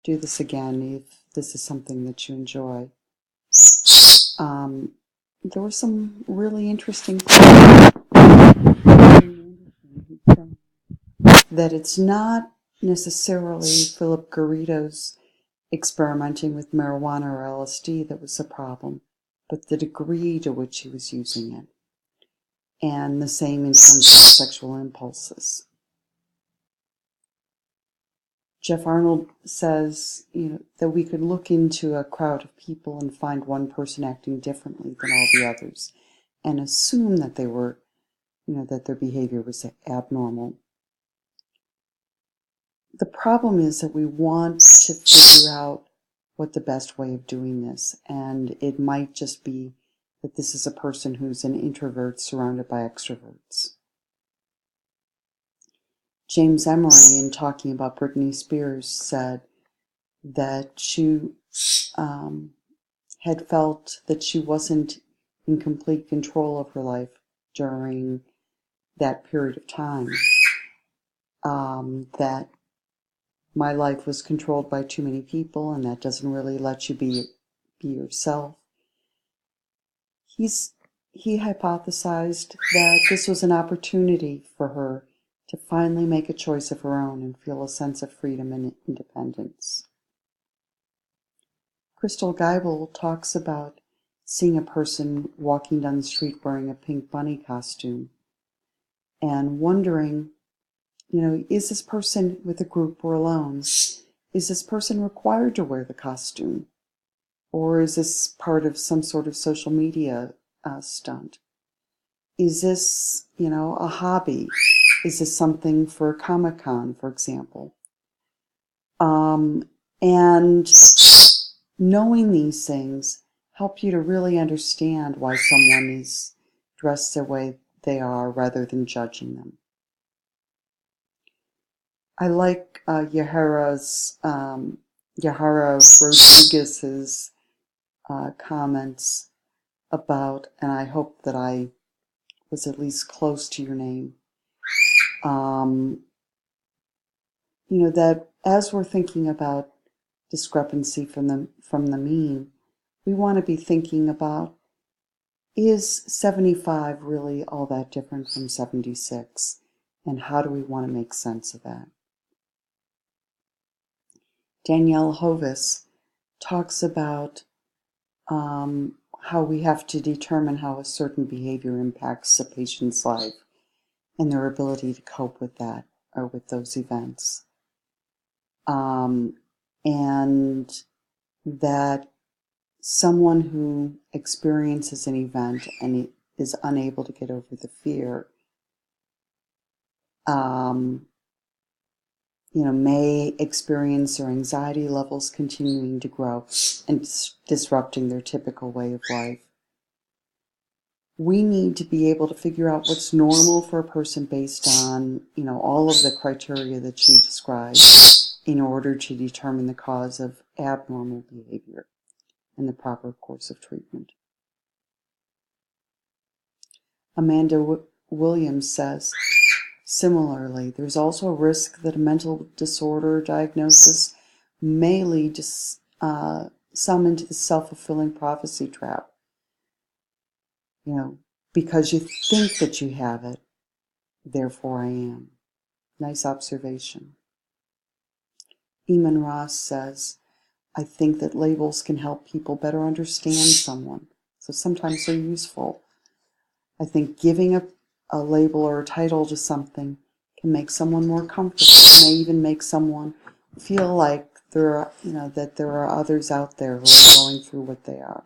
do this again if this is something that you enjoy. There were some really interesting things that it's not necessarily Philip Garrido's experimenting with marijuana or LSD that was the problem, but the degree to which he was using it. And the same in terms of sexual impulses. Jeff Arnold says, that we could look into a crowd of people and find one person acting differently than all the others and assume that they were, that their behavior was abnormal. The problem is that we want to figure out what the best way of doing this, and it might just be that this is a person who's an introvert surrounded by extroverts. James Emery, in talking about Britney Spears, said that she had felt that she wasn't in complete control of her life during that period of time, that my life was controlled by too many people, and that doesn't really let you be yourself. He hypothesized that this was an opportunity for her to finally make a choice of her own and feel a sense of freedom and independence. Crystal Geibel talks about seeing a person walking down the street wearing a pink bunny costume and wondering, is this person with a group or alone? Is this person required to wear the costume? Or is this part of some sort of social media stunt? Is this, a hobby? Is this something for Comic-Con, for example? And knowing these things help you to really understand why someone is dressed the way they are rather than judging them. I like Yahara Rodriguez's comments about, and I hope that I was at least close to your name, that as we're thinking about discrepancy from the mean, we want to be thinking about, is 75 really all that different from 76? And how do we want to make sense of that? Danielle Hovis talks about how we have to determine how a certain behavior impacts a patient's life and their ability to cope with that or with those events. And that someone who experiences an event and is unable to get over the fear, may experience their anxiety levels continuing to grow and disrupting their typical way of life. We need to be able to figure out what's normal for a person based on, all of the criteria that she described in order to determine the cause of abnormal behavior and the proper course of treatment. Amanda Williams says, similarly, there's also a risk that a mental disorder diagnosis may lead to some into the self-fulfilling prophecy trap. Because you think that you have it, therefore I am. Nice observation. Eamon Ross says, I think that labels can help people better understand someone, so sometimes they're useful. I think giving a label or a title to something can make someone more comfortable. It may even make someone feel like that there are others out there who are going through what they are.